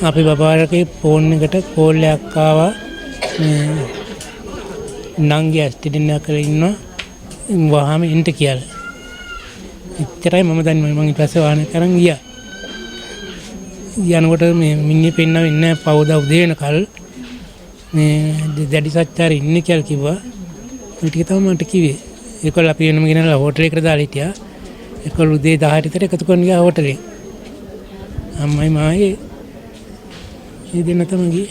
අපි බබාලගේ ෆෝන් එකට කෝල් එකක් ආවා නංගි ඇස්ටිඩන්ට් එකක් කරලා ඉන්නවා වහාම එන්ට කියලා. එච්චරයි මම දන්නේ. මම ඊට පස්සේ වාහනේ කරන් ගියා. යනකොට මේ මිනිහ පෙන්නව ඉන්නේ පවුදා උදේ වෙනකල් මේ දැඩි සත්‍යාරේ ඉන්නේ කියලා කිව්වා. ඒ ටික තමයි මට කිව්වේ. ඒකල අපි වෙනම ගෙනලා හෝටල් එකට දාලා හිටියා. ඒකල උදේ 10ට විතර එකතු කරන් ගියා හෝටලේ. අම්මයි මායි ඒ දෙන්න තමයි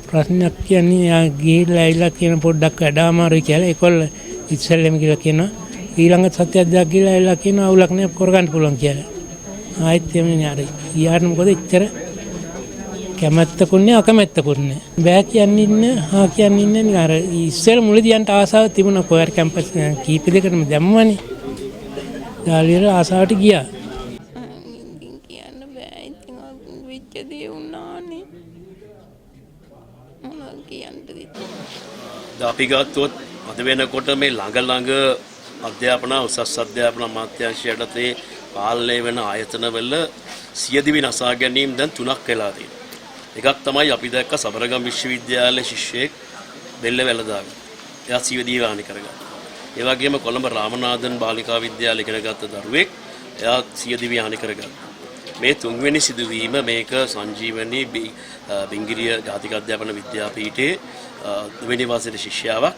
ප්‍රශ්නයක් කියන්නේ යා ගිහිල්ලා ඇවිල්ලා කියන පොඩ්ඩක් වැඩ අමාරුයි කියලා. ඒකල ඉස්සෙල්ලම කියලා කියනවා ඊළඟ සත්‍යයක් ගිහිල්ලා ඇවිල්ලා කියන අවුලක් නෑ කරගන්න පුළුවන් කියලා. ආයෙත් එන්නේ අර ඊයාට මොකද එච්චර කැමැත්තකුන්නේ අකමැත්තකුන්නේ බෑ කියන්නේ ඉන්නේ හා කියන්නේ ඉන්නේ නේ අර ඉස්සෙල් මුලදී යන්න ආසාව තිබුණා කොහර් කැම්පස් කීප දෙකටම දැම්මනේ දාලියර ආසාවට ගියා කියන්න බෑ ඉතින් වෙච්ච දේ වුණානේ මොනවා කියන්නද අපි ගත්තොත් අද වෙනකොට මේ ළඟ අධ්‍යාපන උසස් අධ්‍යාපන අමාත්‍යාංශය යටතේ පාලනය වෙන ආයතනවල සියදිවි නසා ගැනීම දැන් 3ක් වෙලා තියෙනවා. එකක් තමයි අපි දැක්ක සබරගම් විශ්වවිද්‍යාලයේ ශිෂ්‍යයෙක් බෙල්ල වැළදාගෙන. එයා සියදිවි හානි කරගත්තා. ඒ වගේම කොළඹ රාමනාදන් බාලිකා විද්‍යාලයේ ඉගෙන ගත්ත දරුවෙක් එයා සියදිවි හානි කරගත්තා. මේ තුන්වෙනි සිදුවීම මේක සංජීවනී බිංගිරිය ජාතික අධ්‍යාපන විද්‍යාපීඨයේ දෙවෙනි වසරේ ශිෂ්‍යාවක්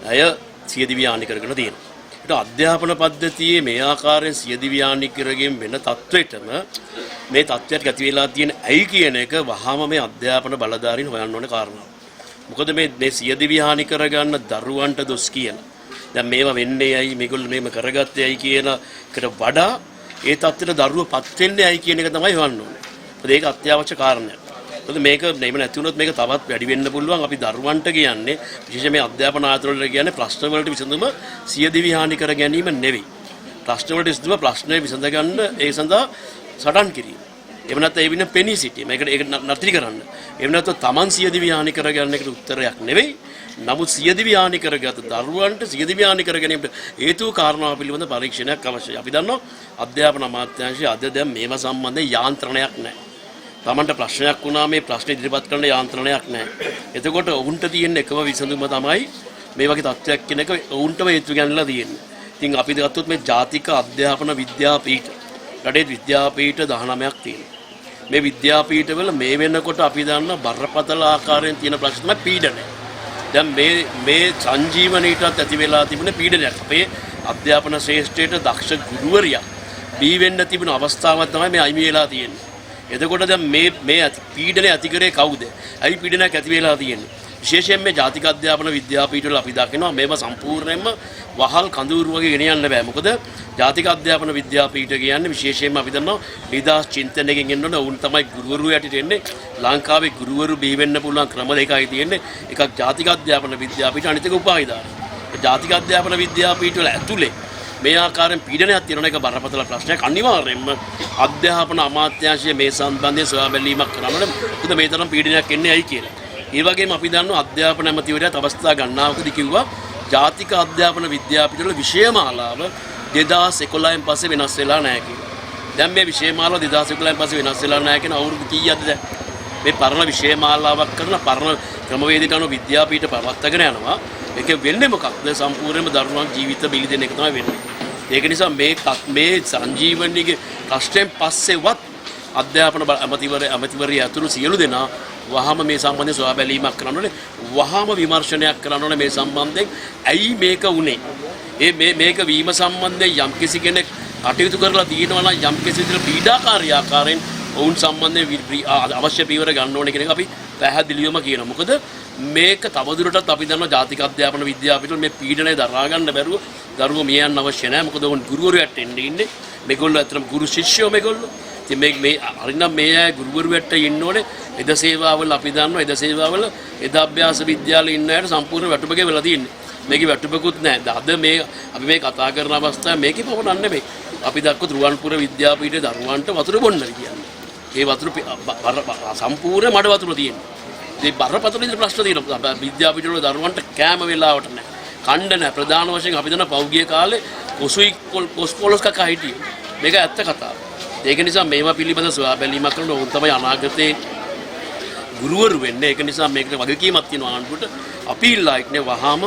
අය සියදිවි හානි කරගෙන තියෙනවා. ඒක අධ්‍යාපන පද්ධතියේ මේ ආකාරයෙන් සියදිවි හානි කරගෙන වෙන තත්වෙටම මේ තත්ත්වයට ගති වෙලා තියෙන ඇයි කියන එක වහාම මේ අධ්‍යාපන බලධාරීන් හොයන්න ඕනේ කාරණා. මොකද මේ සියදිවි හානි කරගන්න දරුවන්ට දොස් කියලා. දැන් මේවා වෙන්නේ ඇයි මේගොල්ලෝ මේව කරගත්තේ ඇයි කියන එකට වඩා ඒ තත්ත්වෙට දරුවපත් වෙන්නේ ඇයි කියන එක තමයි හොයන්න ඕනේ. මොකද ඒක අත්‍යවශ්‍ය කාරණයක්. මොකද මේක නෙමෙයි නැති වුණොත් මේක තවත් වැඩි වෙන්න පුළුවන්. අපි දරුවන්ට කියන්නේ විශේෂයෙන් මේ අධ්‍යාපන ආයතන වලට කියන්නේ ප්‍රශ්න වලට විසඳුම සියදිවි හානි කර ගැනීම නෙවෙයි. ප්‍රශ්න වලට විසඳුම ප්‍රශ්නේ විසඳ ගන්න ඒ සඳහා සටන් කිරීම. එහෙම නැත්නම් ඒ වෙන පෙනී සිටීම. ඒක නතර කරන්න. එහෙම නැත්නම් Taman සියදිවි හානි කර ගන්න එකට උත්තරයක් නෙවෙයි. නමුත් සියදිවි හානි කරගත් දරුවන්ට සියදිවි හානි කර ගැනීමට හේතු කාරණා පිළිබඳ පරීක්ෂණයක් අවශ්‍යයි. අපි දන්නවා අධ්‍යාපන අමාත්‍යාංශය අද දැන් මේව සම්බන්ධයෙන් යාන්ත්‍රණයක් නැහැ. Tamanට ප්‍රශ්නයක් වුණා මේ ප්‍රශ්න ඉදිරිපත් කරන්න යාන්ත්‍රණයක් නැහැ. එතකොට ඔවුන්ට තියෙන එකම විසඳුම තමයි මේ වගේ තත්ත්වයක් කියන එක ඔවුන්ටම හේතු ගන්නලා තියෙන්නේ. ඉතින් අපි ගත්තොත් මේ ජාතික අධ්‍යාපන විද්‍යාපීඨ රටේ විද්‍යාපීඨ 19ක් තියෙනවා. මේ විද්‍යාපීඨවල මේ වෙනකොට අපි දන්න බරපතල ආකාරයෙන් තියෙන ප්‍රශ්න තමයි පීඩනය. දැන් මේ සංජීවනීටත් ඇති වෙලා තිබුණ පීඩනයක්. අපේ අධ්‍යාපන ශ්‍රේෂ්ඨයට දක්ෂ ගුරුවරියා බී වෙන්න තිබුණ අවස්ථාවක් තමයි මේ අයිමි වෙලා තියෙන්නේ. එතකොට දැන් මේ පීඩනය ඇති කරේ කවුද? ඇයි පීඩනයක් ඇති වෙලා තියෙන්නේ? විශේෂයෙන් මේ ජාතික අධ්‍යාපන විද්‍යාපීඨවල අපි දකිනවා මේව සම්පූර්ණයෙන්ම වහල් කඳවුරු වගේ ගෙන යන්න බෑ. මොකද ජාතික අධ්‍යාපන විද්‍යාපීඨ කියන්නේ විශේෂයෙන්ම අපි දන්නවා නිදාස් චින්තනයකින් එන්න ඕන උන් තමයි ගුරුවරු යටට එන්නේ. ලංකාවේ ගුරුවරු බිහි වෙන්න පුළුවන් ක්‍රම දෙකයි තියෙන්නේ. එකක් ජාතික අධ්‍යාපන විද්‍යාපීඨ අනිත් එක උපාධිධාරී. ජාතික අධ්‍යාපන විද්‍යාපීඨවල ඇතුලේ මේ ආකාරයෙන් පීඩනයක් තියෙන එක බරපතල ප්‍රශ්නයක්. අනිවාර්යයෙන්ම අධ්‍යාපන අමාත්‍යාංශය මේ සම්බන්ධයෙන් සොයා බැලීමක් කරනවා. මොකද මේ තරම් පීඩනයක් එන්නේ ඇයි කියලා. ඒ වගේම අපි දන්නවා අධ්‍යාපන ඇමතිවරයාත් අවස්ථා ගණනාවකදී කිව්වා ජාතික අධ්‍යාපන විද්‍යාපීඨවල විෂයමාලාව 2011න් පස්සේ වෙනස් වෙලා නැහැ කියලා. දැන් මේ විෂයමාලාව 2011න් පස්සේ වෙනස් වෙලා නැහැ කියන අවුරුදු කීයක්ද දැන්? මේ පරණ විෂයමාලාවක් කරන පරණ ක්‍රමවේදයට අනුව විද්‍යාපීඨ පවත්වාගෙන යනවා. ඒක වෙන්නේ මොකක්ද? සම්පූර්ණයෙන්ම දරුණක් ජීවිත බිලි දෙන එක තමයි වෙන්නේ. ඒක නිසා මේ සංජීවනීගේ ප්‍රශ්නයෙන් පස්සේවත් අධ්‍යාපන ඇමතිවරයා ඇතුළු සියලු දෙනා වහාම මේ සම්බන්ධයෙන් සොයා බැලීමක් කරන්න ඕනේ. වහාම විමර්ශනයක් කරන්න ඕනේ මේ සම්බන්ධයෙන්. ඇයි මේක වුනේ? මේක වීම සම්බන්ධයෙන් යම්කිසි කෙනෙක් කටයුතු කරලා තියෙනවා නම් යම්කිසි විදිහට පීඩාකාරී ආකාරයෙන් ඔවුන් සම්බන්ධයෙන් අවශ්‍ය පියවර ගන්න ඕනේ කියන එක අපි පැහැදිලිවම කියනවා. මොකද මේක තවදුරටත් අපි දන්නවා ජාතික අධ්‍යාපන විද්‍යාපීඨවල මේ පීඩනය දරා ගන්න බැරුව දරුවෝ මිය යන්න අවශ්‍ය නැහැ. මොකද උන් ගුරුවරයාට එන්නේ ඉන්නේ. මේගොල්ලෝ අතරම ගුරු ශිෂ්‍යයෝ මේගොල්ලෝ. ඉතින් මේ හරිනම් මේ අය ගුරුවරයාට ඉන්න ඕනේ. එද සේවාවල අපි දන්නවා එද සේවාවල එද අභ්‍යාස විද්‍යාලේ ඉන්න අයට සම්පූර්ණ වැටුපගේ වෙලා තියෙන්නේ. මේකේ වැටුපකුත් නැහැ. අද මේ අපි මේ කතා කරන අවස්ථාවේ මේකේ පවණක් නෙමෙයි. අපි දක්ව රුවන්පුර විද්‍යාපීඨයේ දරුවන්ට වතුර බොන්න කියන්නේ. ඒ වතුර සම්පූර්ණ මඩ වතුර තියෙනවා. ඒ බරපතල විදිහට ප්‍රශ්න තියෙනවා. විද්‍යාපීඨවල දරුවන්ට කෑම වෙලාවට නැහැ. කණ්ඩ නැහැ. ප්‍රධාන වශයෙන් අපි දන්න පෞද්ගලික කාලේ කොස්කොලොස් කකා හිටියේ. මේක ඇත්ත කතාව. ඒක නිසා මේවා පිළිබඳ සොයා බැලීමක් කරන ඕන තමයි අනාගතේ ගුරුවරු වෙන්නේ. ඒක නිසා මේකට වගකීමක් තියෙනවා ආණ්ඩුවට. අපි ඉල්ලා ඉන්නේ වහාම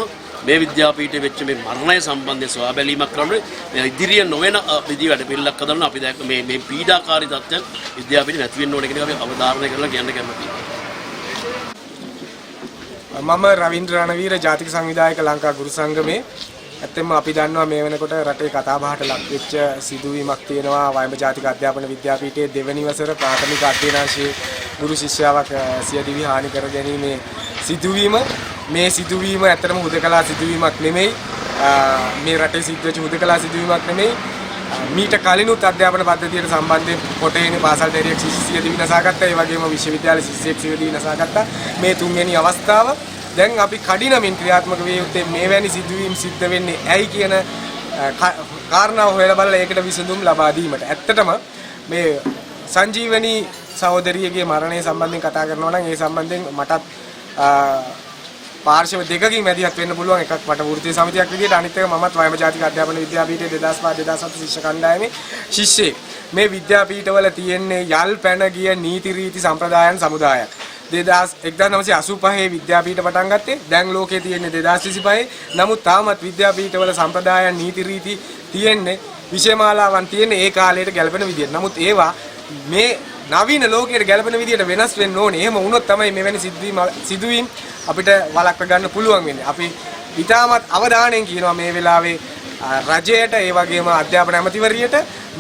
මේ විද්‍යාපීඨයේ වෙච්ච මේ මරණය සම්බන්ධයෙන් සොයා බැලීමක් කරන්නේ මේ ඉදිරිය නොවන විදි වැඩ පිළිලක් හදන්න අපි දැක්ක මේ පීඩාකාරී තත්ත්වයන් විද්‍යාපීඨ නැති වෙන්න ඕනේ කියන එක අපි අවධාරණය කරලා කියන්න කැමතියි. මම රවීන්ද්‍ර රණවීර ජාතික සංවිධායක ලංකා ගුරු සංගමේ. ඇත්තෙන්ම අපි දන්නවා මේ වෙනකොට රටේ කතාබහට ලක් වෙච්ච සිදුවීමක් තියෙනවා. වයඹ ජාතික අධ්‍යාපන විද්‍යාපීඨයේ දෙවැනි වසර ප්‍රාථමික අධ්‍යයනාංශයේ ගුරු ශිෂ්‍යාවක් සියදිවි හානි කර ගැනීමේ සිදුවීම. මේ සිදුවීම ඇත්තටම හුදකලා සිදුවීමක් නෙමෙයි. මේ රටේ සිද්ධ වෙච්ච හුදකලා සිදුවීමක් නෙමෙයි. මීට කලිනුත් අධ්‍යාපන පද්ධතියට සම්බන්ධයෙන් කොටේනේ පාසල් දැරියක් සියදිවි නසාගත්තා. ඒ වගේම විශ්වවිද්‍යාල ශිෂ්‍යෙක් සියදිවි නසාගත්තා. මේ තුන්වෙනි අවස්ථාව දැන් අපි කඩිනමින් ක්‍රියාත්මක විය යුත්තේ මේවැනි සිදුවීම් සිද්ධ වෙන්නේ ඇයි කියන කාරණාව හොයලා බලලා ඒකට විසඳුම් ලබා දීමට. ඇත්තටම මේ සංජීවනී සහෝදරියගේ මරණය සම්බන්ධයෙන් කතා කරනවා නම් ඒ සම්බන්ධයෙන් මටත් පාර්ශව දෙකකින් මැදිහත් වෙන්න පුළුවන්. එකක් මට වෘත්තීය සමිතියක් විදිහට, අනිත් එක මමත් වයඹ ජාතික අධ්‍යාපන විද්‍යාපීඨයේ 2005-2007 ශිෂ්‍ය කණ්ඩායමේ ශිෂ්‍යෙක්. මේ විද්‍යාපීඨවල තියෙන්නේ යල් පැන ගිය නීති රීති සම්ප්‍රදායන් සමුදායක්. 1985 විද්‍යාපීඨ පටන් ගත්තේ. දැන් ලෝකයේ තියෙන්නේ 2025. නමුත් තාමත් විද්‍යාපීඨවල සම්ප්‍රදායන් නීති රීති තියෙන්නේ විෂයමාලාවන් තියෙන්නේ ඒ කාලයට ගැලපෙන විදිහට. නමුත් ඒවා මේ නවීන ලෝකයට ගැලපෙන විදිහට වෙනස් වෙන්න ඕනේ. එහෙම වුණොත් තමයි මෙවැනි සිදුවීම් අපිට වළක්ව ගන්න පුළුවන් වෙන්නේ. අපි ඊටමත් අවධානයෙන් කියනවා මේ වෙලාවේ රජයට ඒ වගේම අධ්‍යාපන ඇමතිවරියට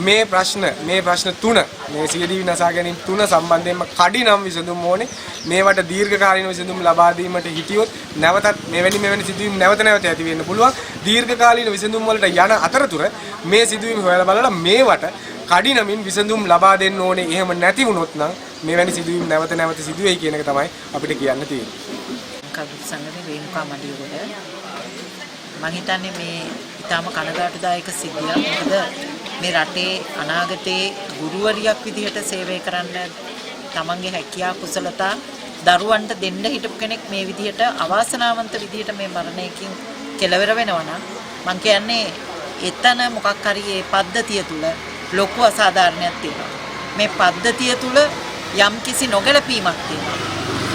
මේ ප්‍රශ්න තුන මේ සියදිවි නසා ගැනීම තුන සම්බන්ධයෙන්ම කඩිනම් විසඳුම් ඕනේ. මේවට දීර්ඝකාලීන විසඳුම් ලබා දීමට හිටියොත් නැවතත් මෙවැනි සිදුවීම් නැවත ඇති වෙන්න පුළුවන්. දීර්ඝකාලීන විසඳුම් වලට යන අතරතුර මේ සිදුවීම් හොයලා බලලා මේවට කඩිනමින් විසඳුම් ලබා දෙන්න ඕනේ. එහෙම නැති වුණොත් නම් මෙවැනි සිදුවීම් නැවත සිදු වෙයි කියන එක තමයි අපිට කියන්න තියෙන්නේ. කවුරුත් සංගමේ රේණුකා මඩියගොඩ මම හිතන්නේ මේ ඊටාම කනගාටුදායක සිද්ධියක්. මොකද මේ රටේ අනාගතයේ ගුරුවරියක් විදිහට සේවය කරන්න තමන්ගේ හැකියාව කුසලතා දරුවන්ට දෙන්න හිටපු කෙනෙක් මේ විදිහට අවාසනාවන්ත විදිහට මේ මරණයකින් කෙලවර වෙනවා නම් මම කියන්නේ එතන මොකක් හරි මේ පද්ධතිය තුල ලොකු අසාධාරණයක් තියෙනවා. මේ පද්ධතිය තුල යම්කිසි නොගැලපීමක් තියෙනවා.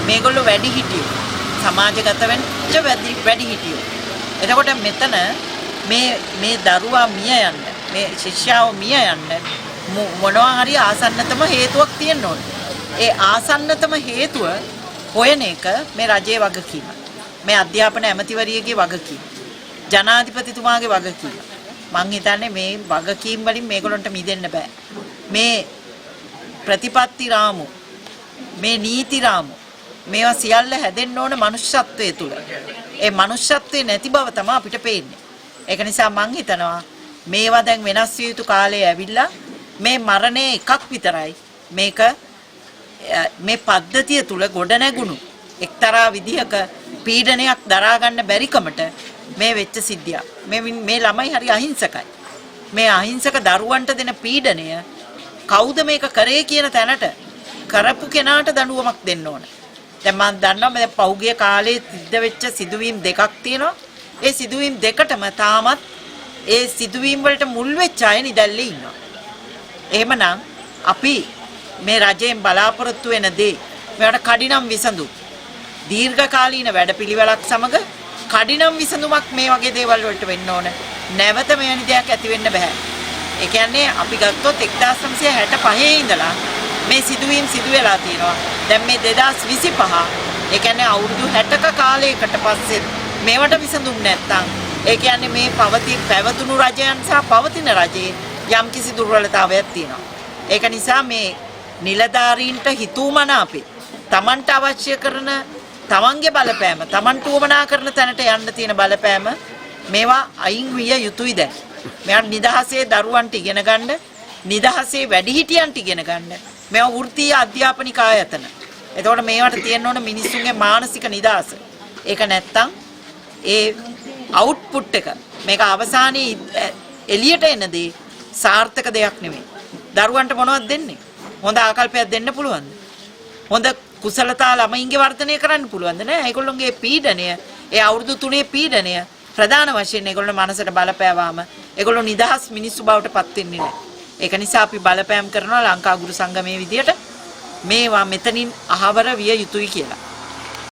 මේගොල්ලෝ වැඩි හිටියෝ සමාජගත වෙච්ච වැඩි හිටියෝ. එතකොට මෙතන මේ දරුවා මිය යන්න, මේ ශිෂ්‍යාව මිය යන්න මොනවා හරි ආසන්නතම හේතුවක් තියෙන්න ඕනේ. ඒ ආසන්නතම හේතුව හොයන එක මේ රජයේ වගකීම. මේ අධ්‍යාපන ඇමතිවරියගේ වගකීම. ජනාධිපතිතුමාගේ වගකීම. මං හිතන්නේ මේ වගකීම් වලින් මේගොල්ලන්ට මිදෙන්න බෑ. මේ ප්‍රතිපත්ති රාමු, මේ නීති රාමු මේවා සියල්ල හැදෙන්න ඕන මනුෂ්‍යත්වයේ තුල. ඒ මනුෂ්‍යත්වයේ නැති බව තමයි අපිට පේන්නේ. ඒක නිසා මං හිතනවා මේවා දැන් වෙනස් විය යුතු කාලය ඇවිල්ලා මේ මරණය එකක් විතරයි. මේක මේ පද්ධතිය තුල ගොඩ නැගුණු එක්තරා විදිහක පීඩනයක් දරා ගන්න බැරිකමට මේ වෙච්ච සිද්ධියක්. මේ ළමයි හරි අහිංසකයි. මේ අහිංසක දරුවන්ට දෙන පීඩනය කවුද මේක කරේ කියන තැනට කරපු කෙනාට දඬුවමක් දෙන්න ඕන. දැන් මම දන්නවා මේ පහුගිය කාලේ සිද්ධ වෙච්ච සිදුවීම් දෙකක් තියෙනවා. ඒ සිදුවීම් දෙකටම තාමත් ඒ සිදුවීම් වලට මුල් වෙච්ච අය නිදැල්ලේ ඉන්නවා. එහෙමනම් අපි මේ රජයෙන් බලාපොරොත්තු වෙන දේ මේවට කඩිනම් විසඳුම් දීර්ඝකාලීන වැඩපිළිවෙලක් සමග කඩිනම් විසඳුමක් මේ වගේ දේවල් වලට වෙන්න ඕන. නැවත මෙවැනි දෙයක් ඇති වෙන්න බෑ. ඒ කියන්නේ අපි ගත්තොත් 1965 ඉඳලා මේ සිදුවීම් සිදු වෙලා තියෙනවා. දැන් මේ 2025 ඒ කියන්නේ අවුරුදු 60ක කාලයකට පස්සේ මේවට විසඳුම් නැත්තම් ඒ කියන්නේ මේ පැවතුණු රජයන් සහ පවතින රජයේ යම්කිසි දුර්වලතාවයක් තියෙනවා. ඒක නිසා මේ නිලධාරීන්ට හිතුවමනාපේ Tamanට අවශ්‍ය කරන තමන්ගේ බලපෑම තමන්ට උවමනා කරන තැනට යන්න තියෙන බලපෑම මේවා අයින් විය යුතුයි දැන්. මෙයා නිදහසේ දරුවන්ට ඉගෙන ගන්න, නිදහසේ වැඩිහිටියන්ට ඉගෙන ගන්න. මේවා වෘත්තීය අධ්‍යාපනික ආයතන. එතකොට මේවට තියෙන්න ඕන මිනිස්සුන්ගේ මානසික නිදහස. ඒක නැත්තම් ඒ අවුට්පුට් එක මේක අවසානයේ එළියට එන දේ සාර්ථක දෙයක් නෙමෙයි. දරුවන්ට මොනවද දෙන්නේ? හොඳ ආකල්පයක් දෙන්න පුළුවන්ද? හොඳ කුසලතා ළමයින්ගේ වර්ධනය කරන්න පුළුවන්ද? නෑ. ඒගොල්ලොන්ගේ පීඩනය, ඒ අවුරුදු 3 පීඩනය ප්‍රධාන වශයෙන් ඒගොල්ලෝ මනසට බලපෑවාම ඒගොල්ලෝ නිදහස් මිනිස්සු බවට පත් වෙන්නේ නෑ. ඒක නිසා අපි බලපෑම් කරනවා ලංකා ගුරු සංගමයේ විදියට මේවා මෙතනින් අහවර විය යුතුයි කියලා.